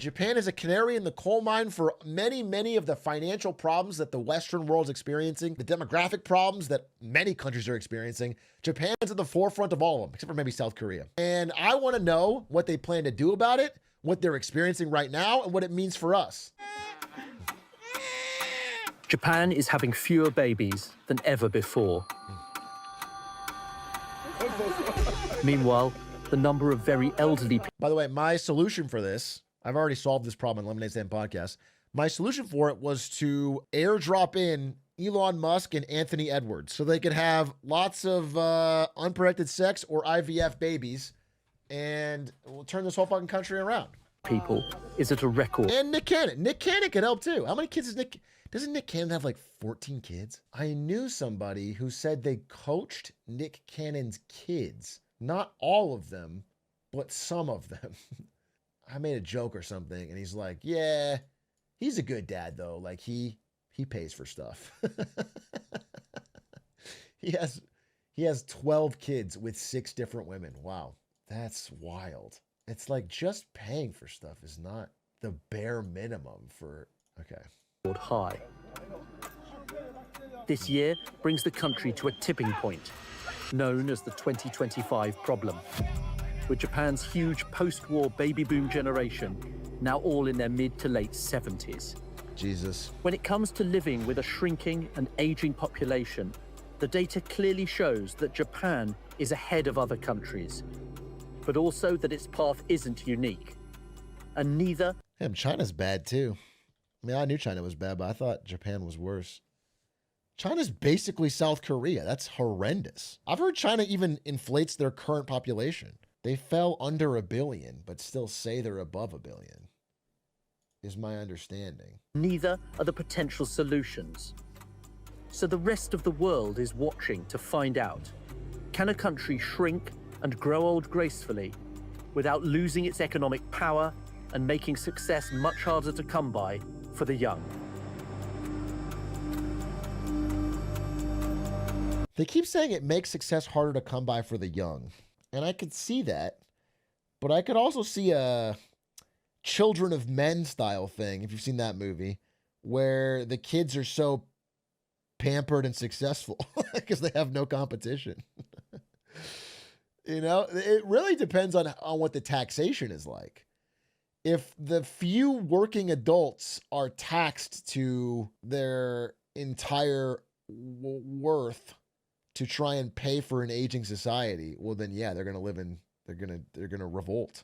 Japan is a canary in the coal mine for many, many of the financial problems that the Western world is experiencing, the demographic problems that many countries are experiencing. Japan's at the forefront of all of them, except for maybe South Korea. And I want to know what they plan to do about it, what they're experiencing right now, and what it means for us. Japan is having fewer babies than ever before. Meanwhile, the number of very elderly people... By the way, my solution for this, I've already solved this problem in Lemonade Stand Podcast. My solution for it was to airdrop in Elon Musk and Anthony Edwards so they could have lots of unprotected sex or IVF babies, and we'll turn this whole fucking country around. People is at a record. And Nick Cannon. Nick Cannon could help too. How many kids does Nick... Doesn't Nick Cannon have like 14 kids? I knew somebody who said they coached Nick Cannon's kids. Not all of them, but some of them. I made a joke or something, and he's like, yeah, he's a good dad, though. Like, he pays for stuff. He has 12 kids with 6 different women. Wow, that's wild. It's like just paying for stuff is not the bare minimum for... Okay. High. This year brings the country to a tipping point, known as the 2025 problem, with Japan's huge post-war baby boom generation now all in their mid to late 70s. Jesus. When it comes to living with a shrinking and aging population, the data clearly shows that Japan is ahead of other countries, but also that its path isn't unique. And neither... Damn, China's bad too. I mean, I knew China was bad, but I thought Japan was worse. China's basically South Korea. That's horrendous. I've heard China even inflates their current population. They fell under 1 billion, but still say they're above 1 billion, is my understanding. Neither are the potential solutions. So the rest of the world is watching to find out, can a country shrink and grow old gracefully without losing its economic power and making success much harder to come by for the young? They keep saying it makes success harder to come by for the young. And I could see that. But I could also see a Children of Men style thing, if you've seen that movie, where the kids are so pampered and successful because they have no competition. You know, it really depends on what the taxation is like. If the few working adults are taxed to their entire worth to try and pay for an aging society, well then yeah, they're going to live in, they're going to revolt.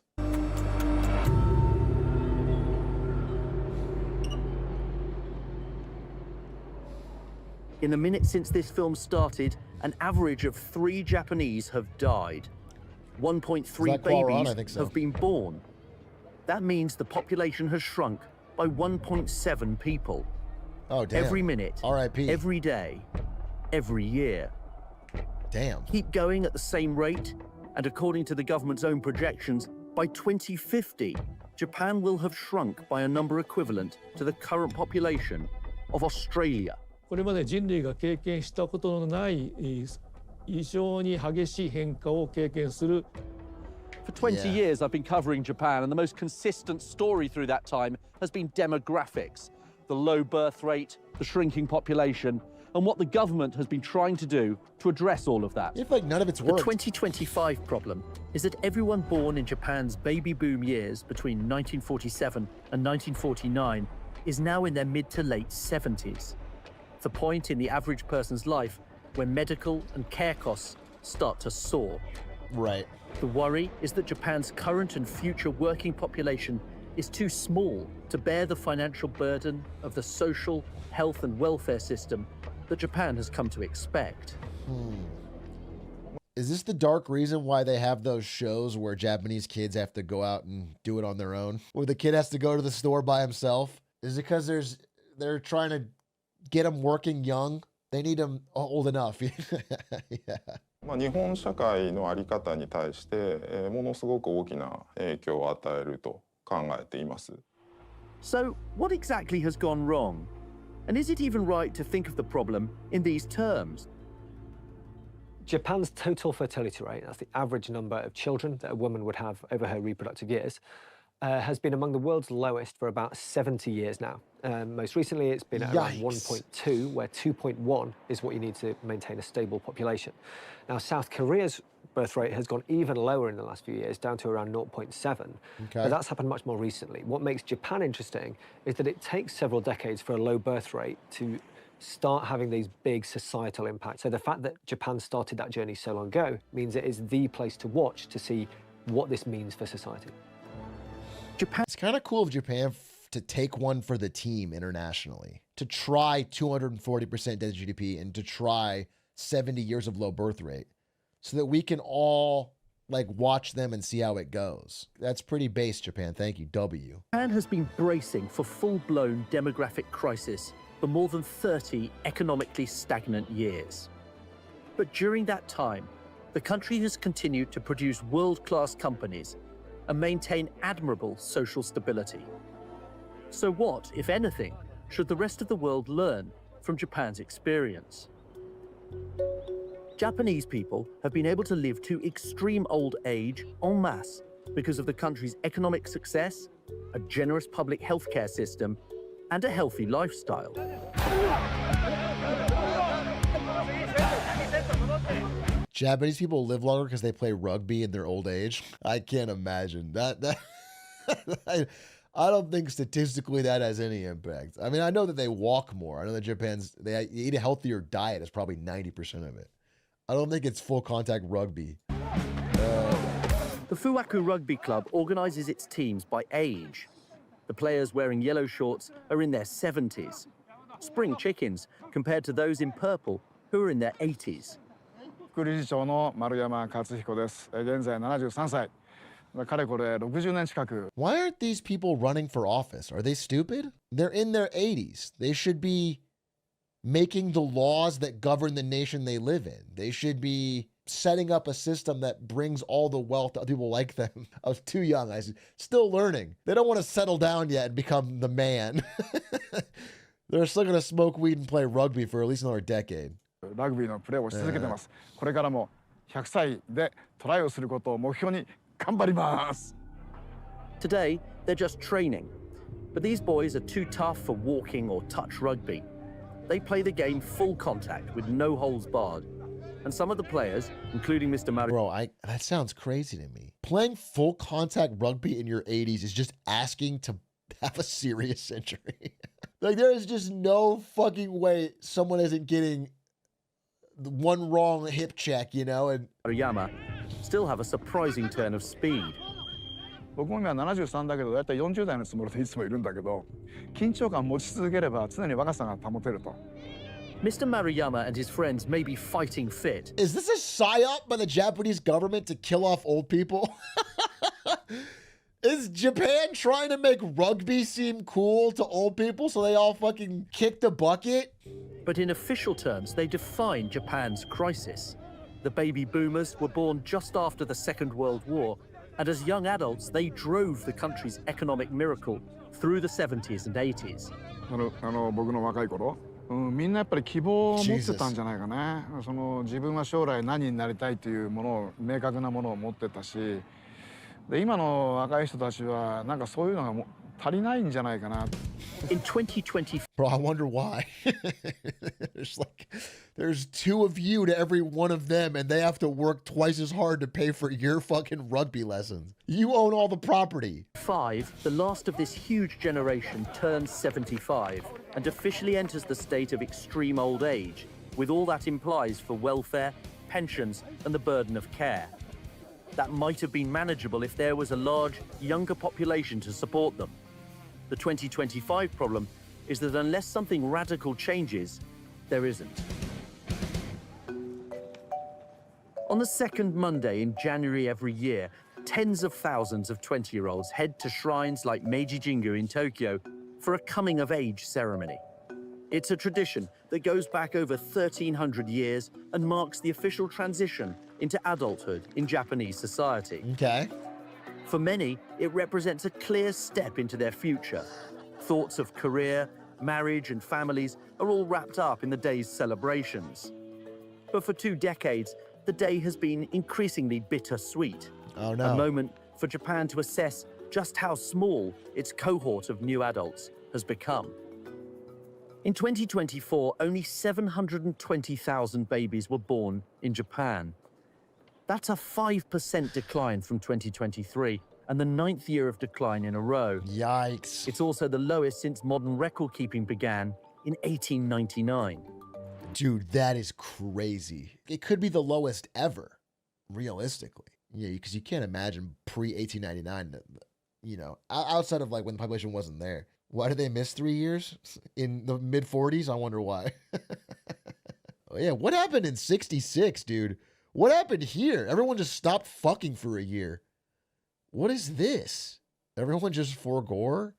In the minute since this film started, an average of 3 Japanese have died. 1.3 babies have been born. That means the population has shrunk by 1.7 people. Oh, damn. Every minute, R.I.P. every day, every year. Damn. Keep going at the same rate, and according to the government's own projections, by 2050, Japan will have shrunk by a number equivalent to the current population of Australia. これまで人類が経験したことのない異常に激しい変化を経験する For 20 years, I've been covering Japan, and the most consistent story through that time has been demographics. The low birth rate, the shrinking population, and what the government has been trying to do to address all of that. If like none of it's worked. The 2025 problem is that everyone born in Japan's baby boom years between 1947 and 1949 is now in their mid to late 70s. The point in the average person's life when medical and care costs start to soar. Right. The worry is that Japan's current and future working population is too small to bear the financial burden of the social, health and welfare system that Japan has come to expect. Is this the dark reason why they have those shows where Japanese kids have to go out and do it on their own? Where the kid has to go to the store by himself? Is it because they're trying to get them working young? They need them old enough. Yeah. 日本社会の在り方に対して、ものすごく大きな影響を与えると考えています。So, what exactly has gone wrong? And is it even right to think of the problem in these terms? Japan's total fertility rate, that's the average number of children that a woman would have over her reproductive years, has been among the world's lowest for about 70 years now. Most recently, it's been at around Yikes. 1.2, where 2.1 is what you need to maintain a stable population. Now, South Korea's birth rate has gone even lower in the last few years, down to around 0.7. Okay. But that's happened much more recently. What makes Japan interesting is that it takes several decades for a low birth rate to start having these big societal impacts. So the fact that Japan started that journey so long ago means it is the place to watch to see what this means for society. It's kind of cool of Japan to take one for the team internationally, to try 240% debt to GDP and to try 70 years of low birth rate so that we can all like watch them and see how it goes. That's pretty base, Japan. Thank you. W. Japan has been bracing for full-blown demographic crisis for more than 30 economically stagnant years. But during that time, the country has continued to produce world-class companies and maintain admirable social stability. So what, if anything, should the rest of the world learn from Japan's experience? Japanese people have been able to live to extreme old age en masse because of the country's economic success, a generous public healthcare system, and a healthy lifestyle. Japanese people live longer because they play rugby in their old age. I can't imagine that. I don't think statistically that has any impact. I mean, I know that they walk more. I know that they eat a healthier diet is probably 90% of it. I don't think it's full contact rugby. The Fuwaku Rugby Club organises its teams by age. The players wearing yellow shorts are in their 70s. Spring chickens compared to those in purple who are in their 80s. 副理事長の丸山克彦です。現在73歳。かれこれ60年近く。 Why aren't these people running for office? Are they stupid? They're in their 80s. They should be making the laws that govern the nation they live in. They should be setting up a system that brings all the wealth to people like them. I was too young. I was still learning. They don't want to settle down yet and become the man. They're still going to smoke weed and play rugby for at least another decade. ラグビーのプレーをし続けてます。これからも100歳でトライをすることを目標に頑張ります。 Today, they're just training. But these boys are too tough for walking or touch rugby. They play the game full contact with no holds barred. And some of the players, including Mr. Mario... Bro, that sounds crazy to me. Playing full contact rugby in your 80s is just asking to have a serious injury. Like, there is just no fucking way someone isn't getting one wrong hip check, you know? And Maruyama still have a surprising turn of speed. 僕も今73だけど、だいたい40代のつもりでいつもいるんだけど、緊張感を持ち続ければ常に若さが保てると。 Mr. Maruyama and his friends may be fighting fit. is this a psyop by the Japanese government to kill off old people? Is Japan trying to make rugby seem cool to old people so they all fucking kick the bucket? But in official terms, they define Japan's crisis. The baby boomers were born just after the Second World War, and as young adults, they drove the country's economic miracle through the 70s and 80s. 僕の若い頃、みんなやっぱり希望を持ってたんじゃないかな。自分は将来何になりたいというものを明確なものを持ってたし、で今の若い人たちはなんかそういうのが足りないんじゃないかな。 In 2020, Bro, I wonder why. There's two of you to every one of them, and they have to work twice as hard to pay for your fucking rugby lessons. You own all the property. the last of this huge generation turns 75 and officially enters the state of extreme old age, with all that implies for welfare, pensions, and the burden of care. That might have been manageable if there was a large, younger population to support them. The 2025 problem is that unless something radical changes, there isn't. On the second Monday in January every year, tens of thousands of 20-year-olds head to shrines like Meiji Jingu in Tokyo for a coming-of-age ceremony. It's a tradition that goes back over 1,300 years and marks the official transition into adulthood in Japanese society. Okay. For many, it represents a clear step into their future. Thoughts of career, marriage, and families are all wrapped up in the day's celebrations. But for 2 decades, the day has been increasingly bittersweet. Oh, no. A moment for Japan to assess just how small its cohort of new adults has become. In 2024, only 720,000 babies were born in Japan. That's a 5% decline from 2023, and the 9th year of decline in a row. Yikes. It's also the lowest since modern record keeping began in 1899. Dude, that is crazy. It could be the lowest ever, realistically. Yeah, because you can't imagine pre-1899, you know, outside of like when the population wasn't there. Why did they miss 3 years? In the mid-40s? I wonder why. Oh, yeah, what happened in 66, dude? What happened here? Everyone just stopped fucking for a year. What is this? Everyone just forgore?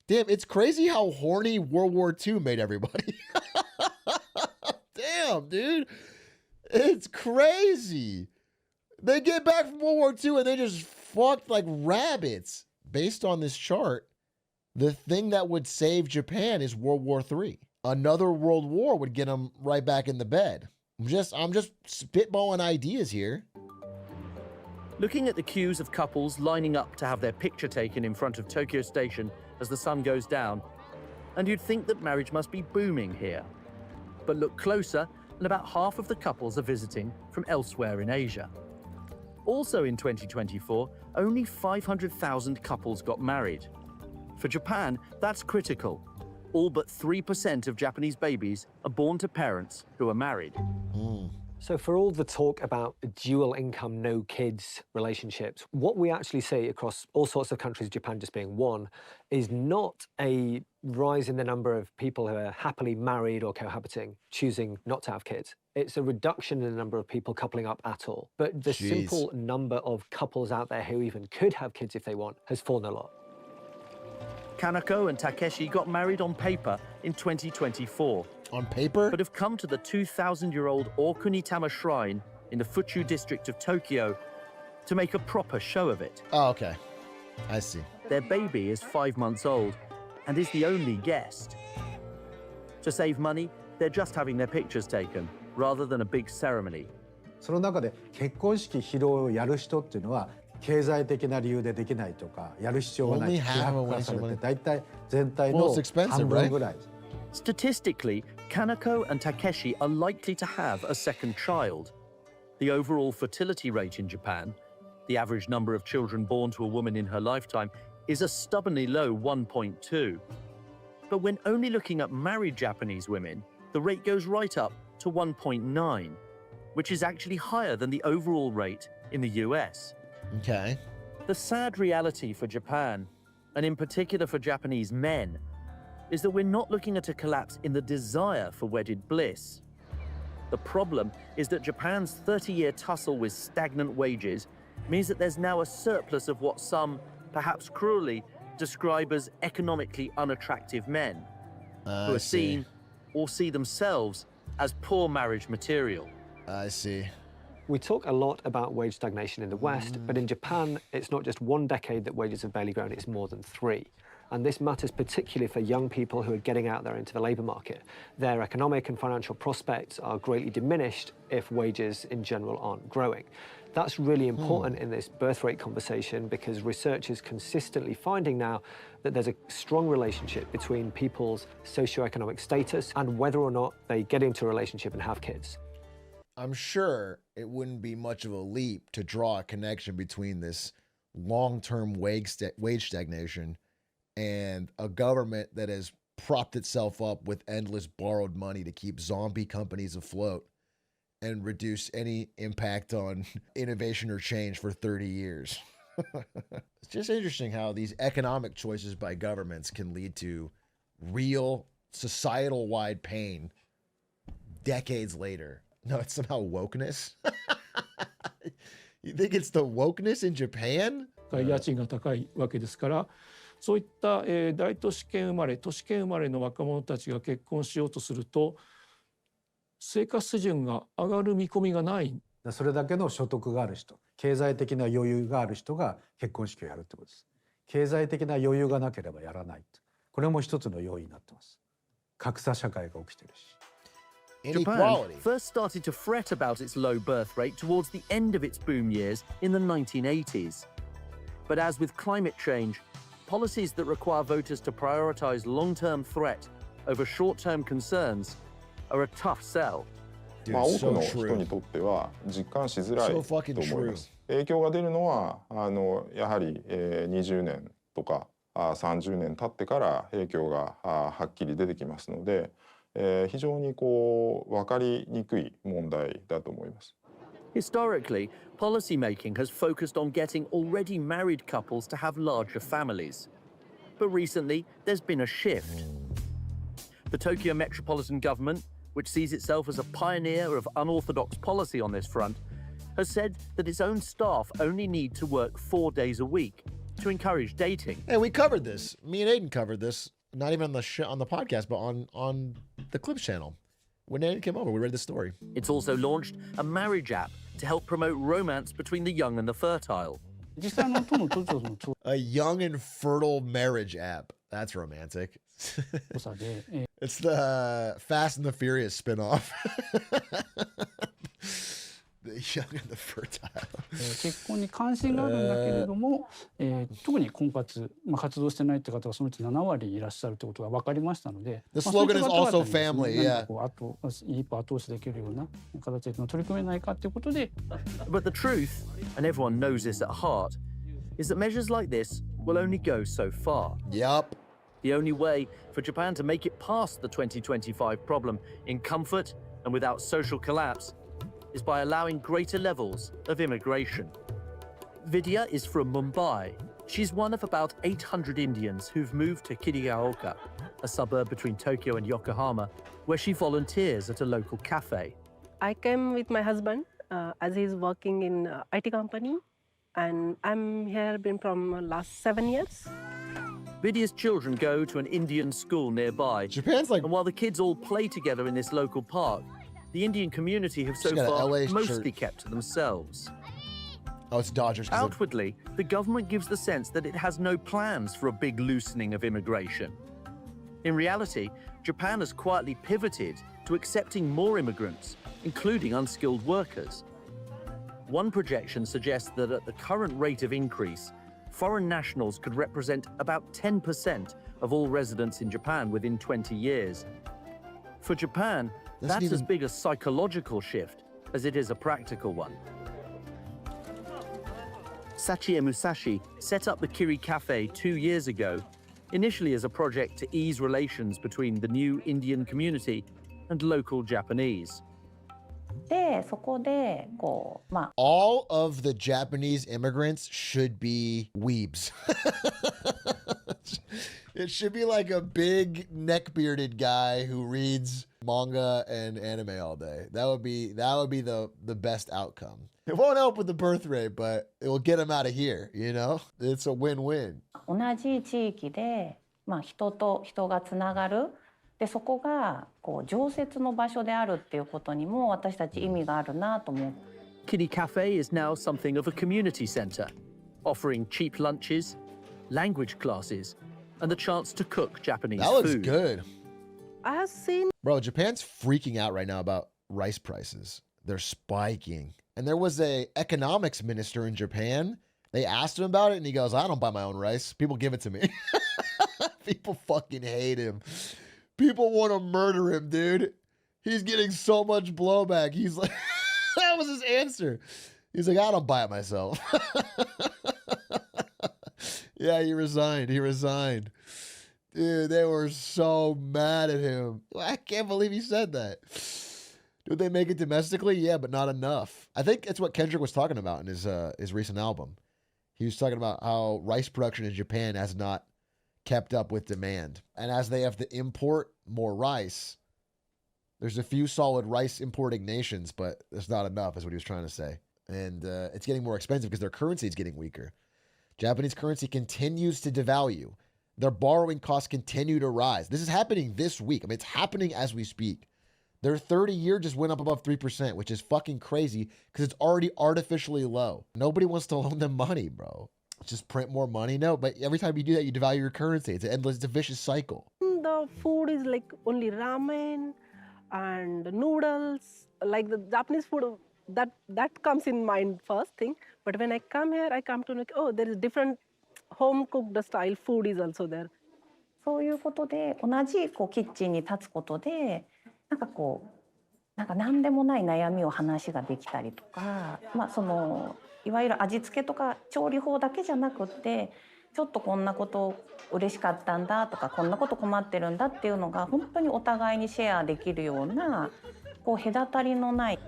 Damn, it's crazy how horny World War II made everybody. Damn, dude. It's crazy. They get back from World War II and they just fucked like rabbits. Based on this chart, the thing that would save Japan is World War III. Another world war would get them right back in the bed. I'm just spitballing ideas here. Looking at the queues of couples lining up to have their picture taken in front of Tokyo Station as the sun goes down, and you'd think that marriage must be booming here. But look closer, and about half of the couples are visiting from elsewhere in Asia. Also in 2024, only 500,000 couples got married. For Japan, that's critical. All but 3% of Japanese babies are born to parents who are married. So for all the talk about dual income, no kids relationships, what we actually see across all sorts of countries, Japan just being one, is not a rise in the number of people who are happily married or cohabiting, choosing not to have kids. It's a reduction in the number of people coupling up at all. But the simple number of couples out there who even could have kids if they want has fallen a lot. Kanako and Takeshi got married on paper in 2024. On paper? But have come to the 2,000-year-old Okunitama Shrine in the Fuchu district of Tokyo to make a proper show of it. Oh, okay. I see. Their baby is 5 months old and is the only guest. To save money, they're just having their pictures taken rather than a big ceremony. その中で結婚式披露をやる人っていうのは経済的な理由でできないとかやる必要がない希薄化されて大体全体の半分ぐらい。Statistically, Kanako and Takeshi are likely to have a second child. The overall fertility rate in Japan, the average number of children born to a woman in her lifetime, is a stubbornly low 1.2. But when only looking at married Japanese women, the rate goes right up to 1.9, which is actually higher than the overall rate in the US. Okay. The sad reality for Japan, and in particular for Japanese men, is that we're not looking at a collapse in the desire for wedded bliss. The problem is that Japan's 30-year tussle with stagnant wages means that there's now a surplus of what some, perhaps cruelly, describe as economically unattractive men, who are seen or see themselves as poor marriage material. I see. We talk a lot about wage stagnation in the West, but in Japan, it's not just 1 decade that wages have barely grown, it's more than 3. And this matters particularly for young people who are getting out there into the labour market. Their economic and financial prospects are greatly diminished if wages in general aren't growing. That's really important in this birth rate conversation because research is consistently finding now that there's a strong relationship between people's socioeconomic status and whether or not they get into a relationship and have kids. I'm sure it wouldn't be much of a leap to draw a connection between this long-term wage stagnation and a government that has propped itself up with endless borrowed money to keep zombie companies afloat and reduce any impact on innovation or change for 30 years. It's just interesting how these economic choices by governments can lead to real societal-wide pain decades later. No, it's somehow wokeness. You think it's the wokeness in Japan? 家賃が高いわけですから、そういった、大都市圏生まれ、都市圏生まれの若者たちが結婚しようとすると、生活水準が上がる見込みがない。それだけの所得がある人、経済的な余裕がある人が結婚式をやるってことです。経済的な余裕がなければやらない。これも一つの要因になってます。格差社会が起きてるし。Japan first started to fret about its low birth rate towards the end of its boom years in the 1980s. But as with climate change, policies that require voters to prioritize long-term threat over short-term concerns are a tough sell. まあ、多く so の true. 人にとっては実感しづらい So と fucking 思いま true. す。影響が出るのはやはり、20年とか30年経ってから影響がはっきり出てきますので、非常にこう分かりにくい問題だと思います。Historically, policymaking has focused on getting already married couples to have larger families. But recently, there's been a shift. The Tokyo Metropolitan Government, which sees itself as a pioneer of unorthodox policy on this front, has said that its own staff only need to work 4 days a week to encourage dating. Hey, we covered this. Me and Aiden covered this. Not even on the podcast, but on the Clips channel. When Aiden came over, we read the story. It's also launched a marriage app to help promote romance between the young and the fertile. A young and fertile marriage app. That's romantic. It's the Fast and the Furious spinoff. The young and the fertile. 結婚に関心があるんだけれども、特に婚活、活動してないって方がそのうち7割いらっしゃるってことが分かりましたので、 The slogan is also family, yeah. 一歩後押しできるような形で取り組めないかということで。 But the truth, and everyone knows this at heart, is that measures like this will only go so far. Yup. The only way for Japan to make it past the 2025 problem in comfort and without social collapse is by allowing greater levels of immigration. Vidya is from Mumbai. She's one of about 800 Indians who've moved to Kirigaoka, a suburb between Tokyo and Yokohama, where she volunteers at a local cafe. I came with my husband as he's working in IT company, and I'm here been from last 7 years. Vidya's children go to an Indian school nearby. Japan's like... And while the kids all play together in this local park, the Indian community have so got an far LA mostly shirt. kept to themselves. Oh, it's Dodgers. 'Cause Outwardly, the government gives the sense that it has no plans for a big loosening of immigration. In reality, Japan has quietly pivoted to accepting more immigrants, including unskilled workers. One projection suggests that at the current rate of increase, foreign nationals could represent about 10% of all residents in Japan within 20 years. For Japan, that's as big a psychological shift as it is a practical one. Sachie Musashi set up the Kiri Cafe 2 years ago, initially as a project to ease relations between the new Indian community and local Japanese. でそこでこうAll of the Japanese immigrants should be weebs. It should be like a big neck-bearded guy who reads manga and anime all day. That would be the best outcome. It won't help with the birth rate, but it will get them out of here, you know? It's a win-win. 同じ地域で、人と人がつながる。でそこがこう常設の場所であるっていうことにも私たち意味があるなと思う。Kiri Cafe is now something of a community center, offering cheap lunches, language classes, and the chance to cook Japanese That looks food. good. I have seen... Bro, Japan's freaking out right now about rice prices. They're spiking. And there was a economics minister in Japan. They asked him about it, and he goes, I don't buy my own rice. People give it to me. People fucking hate him. People want to murder him, dude. He's getting so much blowback. He's like, that was his answer. He's like, I don't buy it myself. Yeah, he resigned. Dude, they were so mad at him. I can't believe he said that. Did they make it domestically? Yeah, but not enough. I think it's what Kendrick was talking about in his recent album. He was talking about how rice production in Japan has not kept up with demand. And as they have to import more rice, there's a few solid rice importing nations, but there's not enough, is what he was trying to say. And it's getting more expensive because their currency is getting weaker. Japanese currency continues to devalue. Their borrowing costs continue to rise. This is happening this week. I mean, it's happening as we speak. Their 30-year just went up above 3%, which is fucking crazy because it's already artificially low. Nobody wants to loan them money, bro. Just print more money? No, but every time you do that, you devalue your currency. It's a vicious cycle. The food is like only ramen and noodles, like the Japanese food, that comes in mind first thing. But when I come here, I come to know, oh, there is different home cooked style food is also there. そういうことで同じキッチンに立つことでなんか何でもない悩みを話ができたりとか、いわゆる味付けとか調理法だけじゃなくってちょっとこんなこと嬉しかったんだとかこんなこと困ってるんだっていうのが本当にお互いにシェアできるような隔たりのない。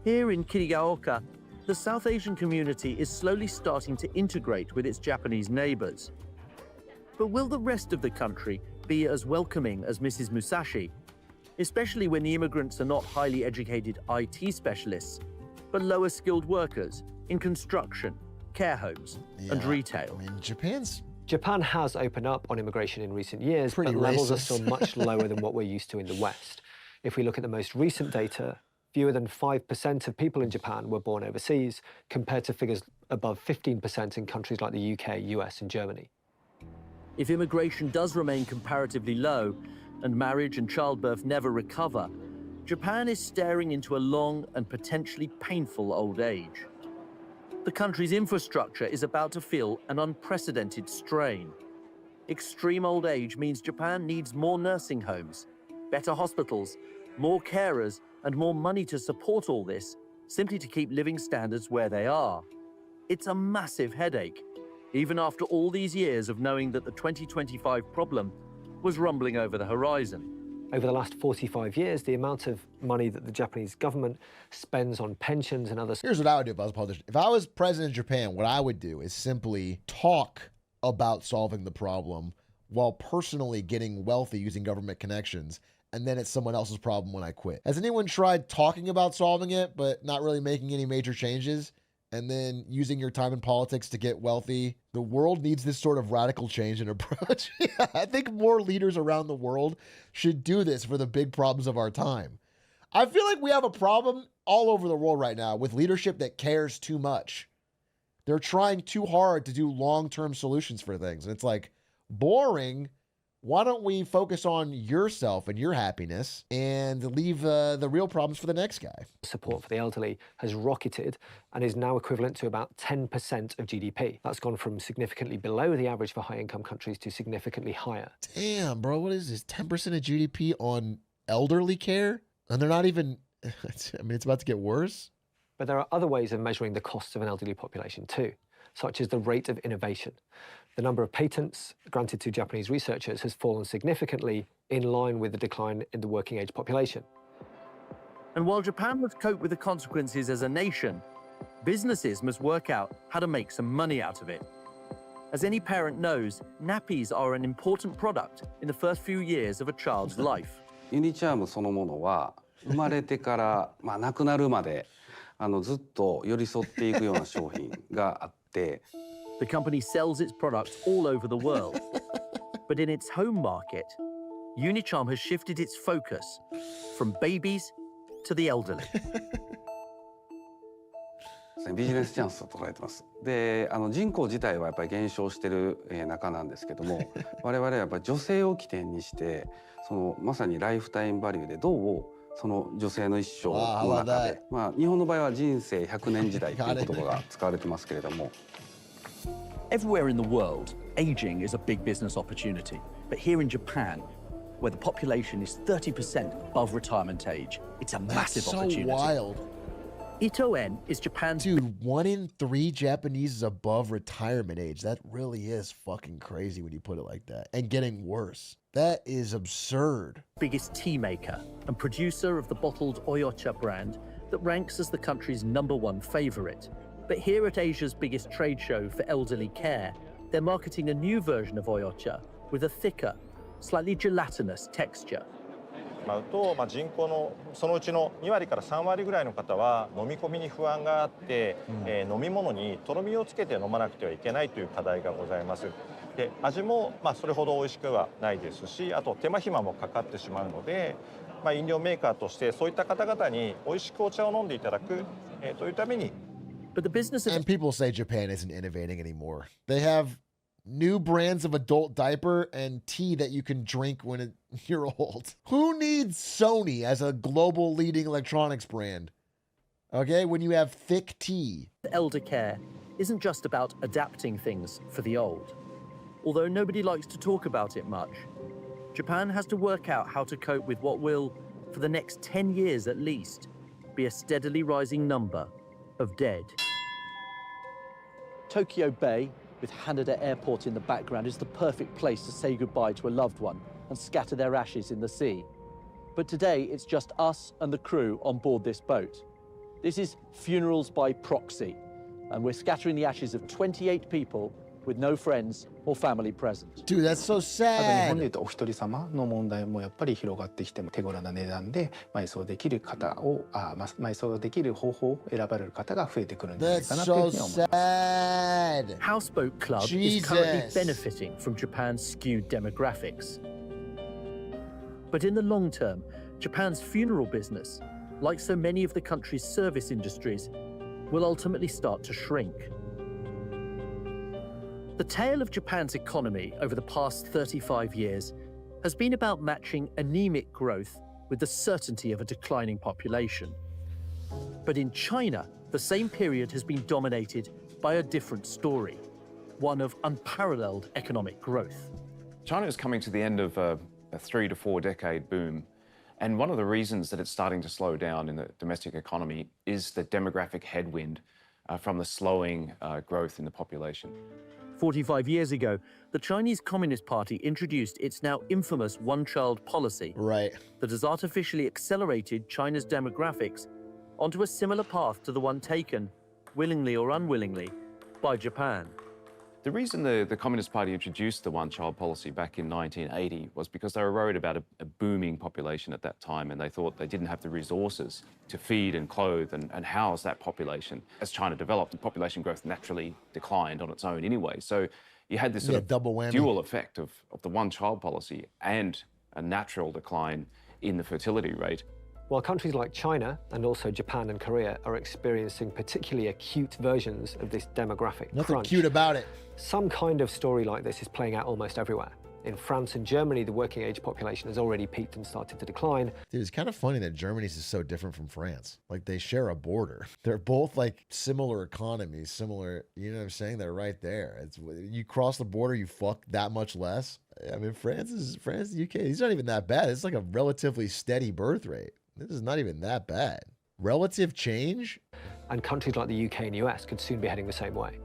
Here in Kirigaoka, the South Asian community is slowly starting to integrate with its Japanese neighbors. But will the rest of the country be as welcoming as Mrs. Musashi, especially when the immigrants are not highly educated IT specialists, but lower skilled workers in construction, care homes, and retail? I mean, Japan has opened up on immigration in recent years, but levels are still much lower than what we're used to in the West. If we look at the most recent data, fewer than 5% of people in Japan were born overseas, compared to figures above 15% in countries like the UK, US, and Germany. If immigration does remain comparatively low and marriage and childbirth never recover, Japan is staring into a long and potentially painful old age. The country's infrastructure is about to feel an unprecedented strain. Extreme old age means Japan needs more nursing homes, better hospitals, more carers, and more money to support all this, simply to keep living standards where they are. It's a massive headache, even after all these years of knowing that the 2025 problem was rumbling over the horizon. Over the last 45 years, the amount of money that the Japanese government spends on pensions and other... Here's what I would do if I was a politician. If I was president of Japan, what I would do is simply talk about solving the problem while personally getting wealthy using government connections, and then it's someone else's problem when I quit. Has anyone tried talking about solving it, but not really making any major changes, and then using your time in politics to get wealthy? The world needs this sort of radical change in approach. I think more leaders around the world should do this for the big problems of our time. I feel like we have a problem all over the world right now with leadership that cares too much. They're trying too hard to do long-term solutions for things. And it's like, boring. Why don't we focus on yourself and your happiness and leave the real problems for the next guy? Support for the elderly has rocketed and is now equivalent to about 10% of GDP. That's gone from significantly below the average for high-income countries to significantly higher. Damn, bro, what is this? 10% of GDP on elderly care? And they're not even, I mean, it's about to get worse. But there are other ways of measuring the costs of an elderly population too, such as the rate of innovation. The number of patents granted to Japanese researchers has fallen significantly in line with the decline in the working age population. And while Japan must cope with the consequences as a nation, businesses must work out how to make some money out of it. As any parent knows, nappies are an important product in the first few years of a child's life. ユニチャームそのものは生まれてから亡くなるまでずっと寄り添っていくような商品があって。 The company sells its products all over the world. But in its home market, Unicharm has shifted its focus from babies to the elderly. ビジネスチャンスと捉えてます。で、人口自体はやっぱり減少してる中なんですけども、我々はやっぱり女性を起点にして、まさにライフタイムバリューでどうその女性の一生の中で、日本の場合は人生100年時代という言葉が使われてますけれども。 Everywhere in the world, aging is a big business opportunity. But here in Japan, where the population is 30% above retirement age, it's a massive opportunity. That's so wild. Ito-en is Japan's... Dude, 1 in 3 Japanese is above retirement age. That really is fucking crazy when you put it like that. And getting worse. That is absurd. Biggest tea maker and producer of the bottled Oyocha brand that ranks as the country's #1 favorite. But here at Asia's biggest trade show for elderly care, they're marketing a new version of Oyocha with a thicker, slightly gelatinous texture. 人口のそのうちの2割から3割ぐらいの方は飲み込みに不安があって、飲み物にとろみをつけて飲まなくてはいけないという課題がございます。で、味もそれほど美味しくはないですし、あと手間暇もかかってしまうので、飲料メーカーとしてそういった方々に美味しくお茶を飲んでいただく、というために。 But the business of... And people say Japan isn't innovating anymore. They have new brands of adult diaper and tea that you can drink when you're old. Who needs Sony as a global leading electronics brand? Okay, when you have thick tea. Elder care isn't just about adapting things for the old. Although nobody likes to talk about it much, Japan has to work out how to cope with what will, for the next 10 years at least, be a steadily rising number of dead. Tokyo Bay, with Haneda Airport in the background, is the perfect place to say goodbye to a loved one and scatter their ashes in the sea. But today, it's just us and the crew on board this boat. This is funerals by proxy, and we're scattering the ashes of 28 people with no friends or family present. Dude, that's so あと日本で sad. いうとお一人様の問題もやっぱり広がってきても手頃な値段で埋葬できる方を埋葬できる方法を選ばれる方が増えてくるんじゃない That's かなという so ふうに思います。 sad. Houseboat Club is currently Jesus. benefiting from Japan's skewed demographics. But in the long term, Japan's funeral business, like so many of the country's service industries, will ultimately start to shrink. The tale of Japan's economy over the past 35 years has been about matching anemic growth with the certainty of a declining population. But in China, the same period has been dominated by a different story, one of unparalleled economic growth. China is coming to the end of a 3 to 4 decade boom. And one of the reasons that it's starting to slow down in the domestic economy is the demographic headwind from the slowing growth in the population. 45 years ago, the Chinese Communist Party introduced its now infamous one-child policy. Right. That has artificially accelerated China's demographics onto a similar path to the one taken, willingly or unwillingly, by Japan. The reason the Communist Party introduced the one-child policy back in 1980 was because they were worried about a booming population at that time, and they thought they didn't have the resources to feed and clothe and house that population. As China developed, the population growth naturally declined on its own anyway. So you had this sort of double whammy. dual effect of the one-child policy and a natural decline in the fertility rate. While countries like China and also Japan and Korea are experiencing particularly acute versions of this demographic Nothing crunch, cute about it. some kind of story like this is playing out almost everywhere. In France and Germany, the working age population has already peaked and started to decline. Dude, it's kind of funny that Germany's is so different from France. Like, they share a border. They're both, like, similar economies, similar, you know what I'm saying? They're right there. It's you cross the border, you fuck that much less. I mean, France, the UK, these aren't even that bad. It's like a relatively steady birth rate. This is not even that bad. Relative change? And countries like the UK and US could soon be heading the same way.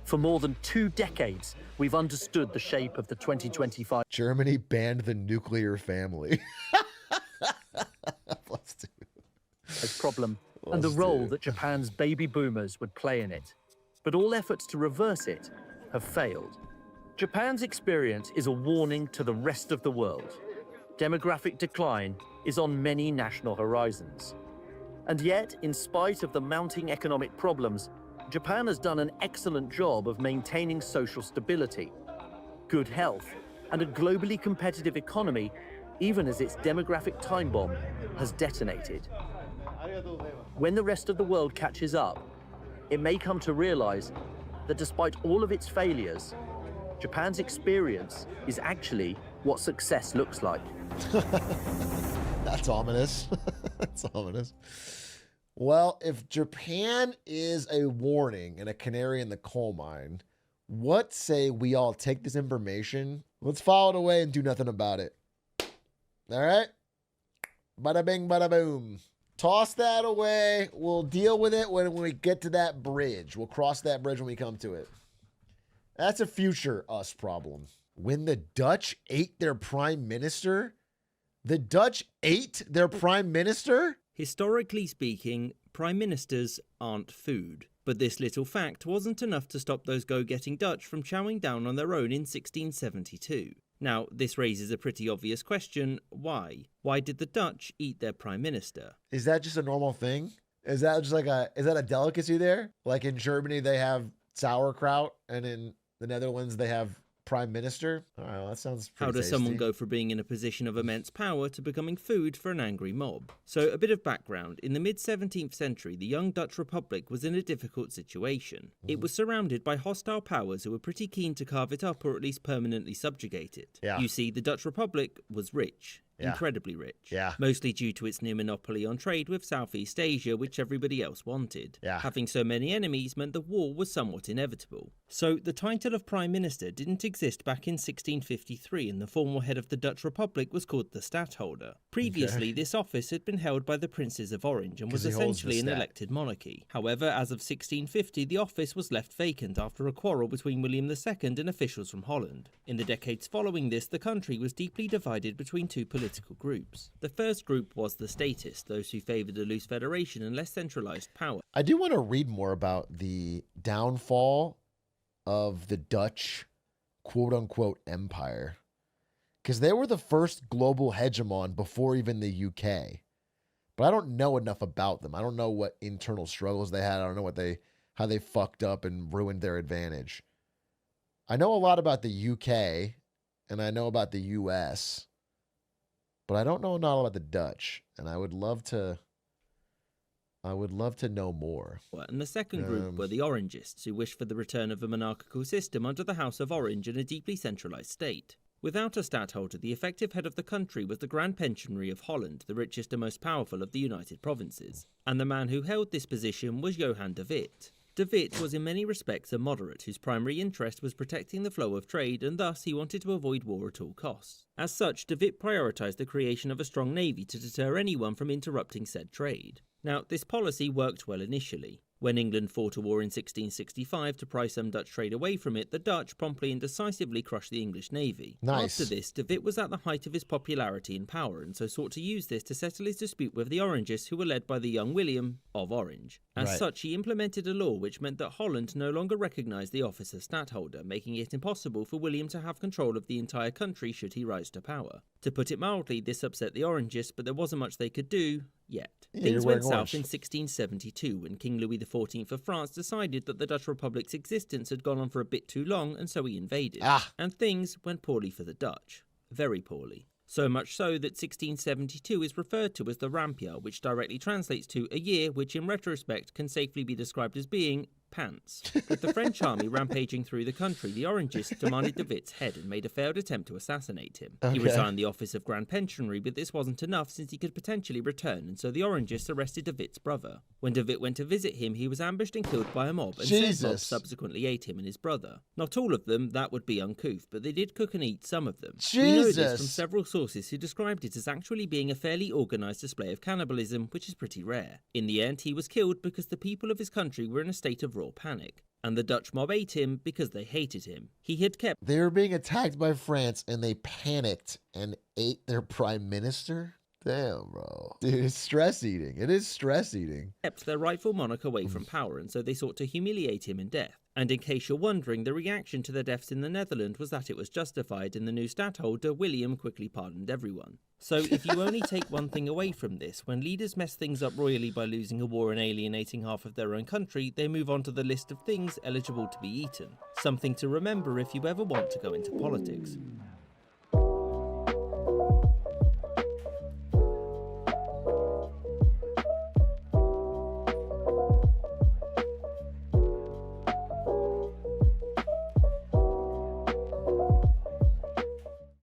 For more than 2 decades, we've understood the shape of the 2025 Germany banned the nuclear family. problem and the role that Japan's baby boomers would play in it. But all efforts to reverse it have failed. Japan's experience is a warning to the rest of the world. Demographic decline is on many national horizons. And yet, in spite of the mounting economic problems, Japan has done an excellent job of maintaining social stability, good health, and a globally competitive economy, even as its demographic time bomb has detonated. When the rest of the world catches up, it may come to realize that despite all of its failures, Japan's experience is actually what success looks like. That's ominous. That's ominous. Well, if Japan is a warning and a canary in the coal mine, what say we all take this information, let's file it away and do nothing about it. All right? Bada bing, bada boom. Toss that away. We'll deal with it when we get to that bridge. We'll cross that bridge when we come to it. That's a future us problem. When the Dutch ate their prime minister? The Dutch ate their prime minister? Historically speaking, prime ministers aren't food. But this little fact wasn't enough to stop those go-getting Dutch from chowing down on their own in 1672. Now, this raises a pretty obvious question. Why? Why did the Dutch eat their prime minister? Is that just a normal thing? Is that just like is that a delicacy there? Like in Germany, they have sauerkraut, and in the Netherlands, they have prime minister? All right, well, that sounds pretty How does tasty. someone go from being in a position of immense power to becoming food for an angry mob? So, a bit of background. In the mid-17th century, the young Dutch Republic was in a difficult situation. It was surrounded by hostile powers who were pretty keen to carve it up or at least permanently subjugate it. Yeah. You see, the Dutch Republic was rich. Yeah. incredibly rich. Yeah. Mostly due to its near monopoly on trade with Southeast Asia, which everybody else wanted. Yeah. Having so many enemies meant the war was somewhat inevitable. So the title of Prime Minister didn't exist back in 1653, and the formal head of the Dutch Republic was called the Stadtholder. Previously, this office had been held by the Princes of Orange and was 'Cause he holds the essentially an stat. elected monarchy. However, as of 1650, the office was left vacant after a quarrel between William II and officials from Holland. In the decades following this, the country was deeply divided between two political groups. The first group was the statists, those who favoured a loose federation and less centralised power. I do want to read more about the downfall of the Dutch quote-unquote empire, because they were the first global hegemon before even the UK. But I don't know enough about them. I don't know what internal struggles they had. I don't know how they fucked up and ruined their advantage. I know a lot about the UK and I know about the US, but I don't know a lot about the Dutch, and I would love to know more. And the second group were the Orangists, who wished for the return of a monarchical system under the House of Orange and a deeply centralised state. Without a stadtholder, the effective head of the country was the Grand Pensionary of Holland, the richest and most powerful of the United Provinces. And the man who held this position was Johan de Witt. De Witt was in many respects a moderate whose primary interest was protecting the flow of trade, and thus he wanted to avoid war at all costs. As such, de Witt prioritised the creation of a strong navy to deter anyone from interrupting said trade. Now, this policy worked well initially. When England fought a war in 1665 to pry some Dutch trade away from it, the Dutch promptly and decisively crushed the English navy. Nice. After this, de Witt was at the height of his popularity and power, and so sought to use this to settle his dispute with the Orangists, who were led by the young William of Orange. As Right. such, he implemented a law which meant that Holland no longer recognised the office of stadtholder, making it impossible for William to have control of the entire country should he rise to power. To put it mildly, this upset the Orangists, but there wasn't much they could do yet. Yeah, Things you're went wearing south in 1672 when King Louis XIV of France decided that the Dutch Republic's existence had gone on for a bit too long, and so he invaded. And things went poorly for the Dutch. Very poorly. So much so that 1672 is referred to as the Rampjaar, which directly translates to a year which in retrospect can safely be described as being pants. With the French army rampaging through the country, the Orangists demanded de Witt's head and made a failed attempt to assassinate him. He Okay. resigned the office of Grand Pensionary, but this wasn't enough since he could potentially return, and so the Orangists arrested de Witt's brother. When de Witt went to visit him, he was ambushed and killed by a mob, and said mob Jesus. subsequently ate him and his brother. Not all of them, that would be uncouth, but they did cook and eat some of them. We know this Jesus. from several sources who described it as actually being a fairly organised display of cannibalism, which is pretty rare. In the end, he was killed because the people of his country were in a state of raw panic, and the Dutch mob ate him because they hated him. He had kept They were being attacked by France and they panicked and ate their prime minister? Damn, bro. Dude, it's stress eating. It is stress eating. their rightful monarch away from power, and so they sought to humiliate him in death. And in case you're wondering, the reaction to their deaths in the Netherlands was that it was justified, and the new stadtholder, William, quickly pardoned everyone. So if you only take one thing away from this, when leaders mess things up royally by losing a war and alienating half of their own country, they move on to the list of things eligible to be eaten. Something to remember if you ever want to go into politics.